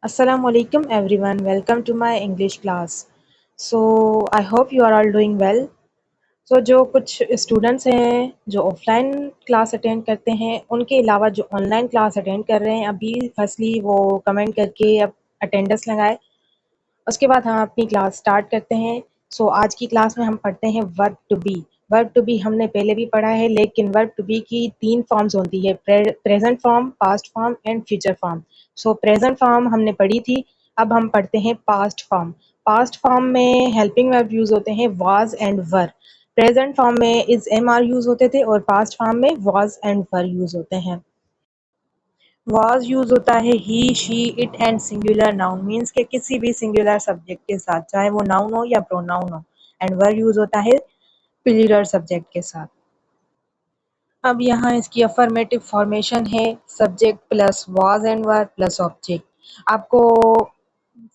Assalamu alaikum everyone. Welcome to my English class. So I hope you are all doing well. So जो कुछ students हैं जो offline class attend करते हैं उनके अलावा जो ऑनलाइन क्लास अटेंड कर रहे हैं अभी फर्स्टली वो कमेंट करके अब अटेंडेंस लगाए। उसके बाद हम अपनी क्लास स्टार्ट करते हैं। सो आज की क्लास में हम पढ़ते हैं verb to be. Verb to be हमने पहले भी पढ़ा है, लेकिन वर्ब टू बी की 3 फॉर्म्स होती है, present form, past form and future form. So present form हमने पढ़ी थी, अब हम पढ़ते हैं पास्ट फॉर्म। पास्ट फॉर्म में हेल्पिंग वर्ब यूज होते हैं was and were. Present form में इज एम आर यूज होते थे और पास्ट फॉर्म में वाज एंड वर यूज होते हैं। वाज यूज होता है he, she, it and singular noun, means के किसी भी सिंगुलर सब्जेक्ट के साथ, चाहे वो नाउन हो या प्रोनाउन हो। एंड वर यूज होता है प्लूरल सब्जेक्ट के साथ। अब यहाँ इसकी अफर्मेटिव फॉर्मेशन है subject plus was and were plus object. आपको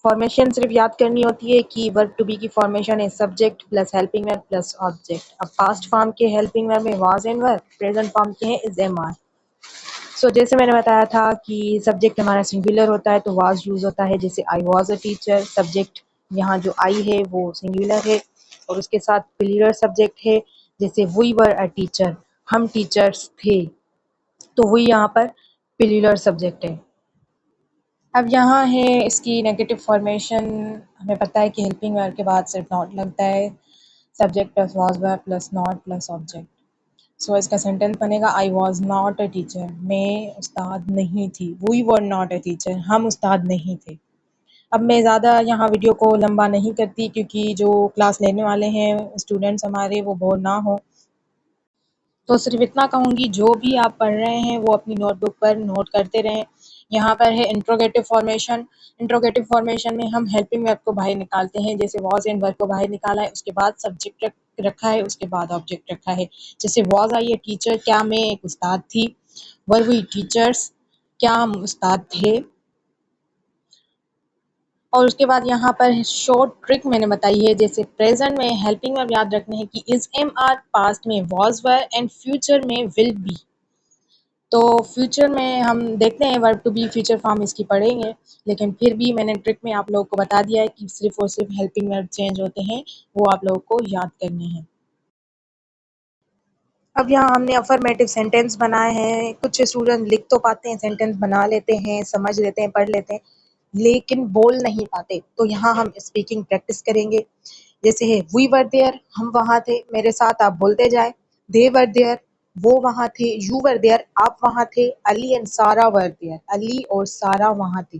फॉर्मेशन सिर्फ याद करनी होती है कि वर्ब टू बी की फॉर्मेशन है subject plus helping verb plus object. अब पास्ट फॉर्म के हेल्पिंग वर्ब में was and were, present form के हैं इज एम आर। जैसे मैंने बताया था कि सब्जेक्ट हमारा सिंगुलर होता है तो वाज यूज होता है, जैसे I was a teacher. Subject यहाँ जो आई है वो सिंगुलर है और उसके साथ प्लूरल सब्जेक्ट है, जैसे वी वर अ टीचर, हम टीचर्स थे, तो वही यहाँ पर प्लूरल सब्जेक्ट है। अब यहाँ है इसकी नेगेटिव फॉर्मेशन। हमें पता है कि हेल्पिंग वर्ब के बाद सिर्फ नॉट लगता है, subject plus was verb plus not plus object. इसका सेंटेंस बनेगा I was not a teacher, मैं उस्ताद नहीं थी। We were not a teacher, हम उस्ताद नहीं थे। अब मैं ज़्यादा यहाँ वीडियो को लंबा नहीं करती क्योंकि जो क्लास लेने वाले हैं स्टूडेंट्स हमारे वो बोर ना हो, तो सिर्फ इतना कहूँगी जो भी आप पढ़ रहे हैं वो अपनी नोटबुक पर नोट करते रहें। यहाँ पर है इंट्रोगेटिव फॉर्मेशन। इंट्रोगेटिव फॉर्मेशन में हम हेल्पिंग वर्ब को बाहर निकालते हैं, जैसे वॉज एंड वर्ब को बाहर निकाला है, उसके बाद सब्जेक्ट रखा है, उसके बाद ऑब्जेक्ट रखा है। जैसे वॉज आई ए टीचर, क्या मैं एक उस्ताद थी। वर वी टीचर्स, क्या हम उस्ताद थे। और उसके बाद यहाँ पर शॉर्ट ट्रिक मैंने बताई है, जैसे प्रेजेंट में हेल्पिंग वर्ब याद रखने हैं कि इज एम आर, पास्ट में वॉज वर एंड फ्यूचर में विल बी। तो फ्यूचर में हम देखते हैं verb to be future form इसकी पढ़ेंगे, लेकिन फिर भी मैंने ट्रिक में आप लोगों को बता दिया है कि सिर्फ और सिर्फ हेल्पिंग वर्ब चेंज होते हैं, वो आप लोगों को याद करने हैं। अब यहाँ हमने अफर्मेटिव सेंटेंस बनाए हैं। कुछ स्टूडेंट लिख तो पाते हैं, सेंटेंस बना लेते हैं, समझ लेते हैं, पढ़ लेते हैं, लेकिन बोल नहीं पाते। तो यहाँ हम स्पीकिंग प्रैक्टिस करेंगे। जैसे है वी वर देयर, हम वहाँ थे, मेरे साथ आप बोलते जाए। दे वर देयर, वो वहाँ थे। यू वर देयर, आप वहाँ थे। Ali and Sara were there, Ali और सारा वहाँ थे।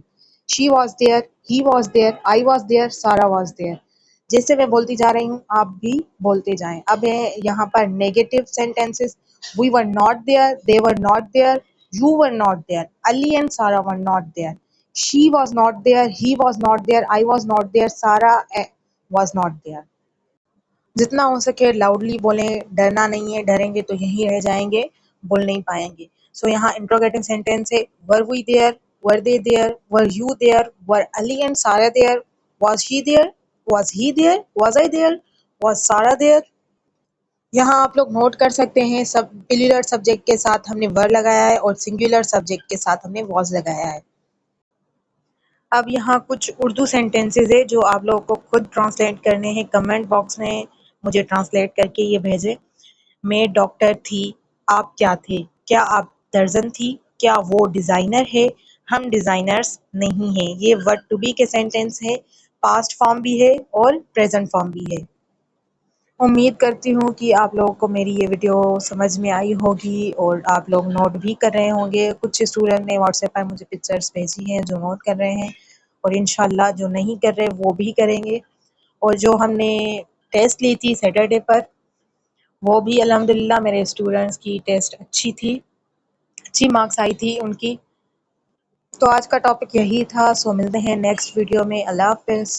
She was there, he was there, I was there, Sara was there. जैसे मैं बोलती जा रही हूँ आप भी बोलते जाएं। अब है यहाँ पर negative sentences. We were not there, they were not there, you were not there, Ali and Sara were not there. She was not there, he was not there, I was not there, Sara was not there. जितना हो सके loudly बोलें, डरना नहीं है, डरेंगे तो यहीं रह जाएंगे, बोल नहीं पाएंगे। यहाँ इंट्रोगेटिव सेंटेंस है were we there, were they there, were you there, were Ali and Sara there, was she there, was he there, was I there, was Sarah there। यहाँ आप लोग नोट कर सकते हैं सब प्लूरल सब्जेक्ट के साथ हमने वर लगाया है और सिंगुलर सब्जेक्ट के साथ हमने was लगाया है। अब यहाँ कुछ उर्दू सेंटेंसेस है जो आप लोगों को खुद ट्रांसलेट करने हैं। कमेंट बॉक्स में मुझे ट्रांसलेट करके ये भेजें। मैं डॉक्टर थी, आप क्या थे? क्या आप दर्जन थी? क्या वो डिज़ाइनर है? हम डिज़ाइनर्स नहीं हैं। ये वर्ब टू बी के सेंटेंस है, पास्ट फॉर्म भी है और प्रेजेंट फॉर्म भी है। उम्मीद करती हूँ कि आप लोगों को मेरी ये वीडियो समझ में आई होगी और आप लोग नोट भी कर रहे होंगे। कुछ स्टूडेंट ने व्हाट्सएप पर मुझे पिक्चर्स भेजी हैं जो नोट कर रहे हैं, और इंशाल्लाह जो नहीं कर रहे वो भी करेंगे। और जो हमने टेस्ट ली थी सैटरडे पर, वो भी अल्हम्दुलिल्लाह मेरे स्टूडेंट्स की टेस्ट अच्छी थी, अच्छी मार्क्स आई थी उनकी। तो आज का टॉपिक यही था। मिलते हैं नेक्स्ट वीडियो में। अल्लाह हाफ़िज़।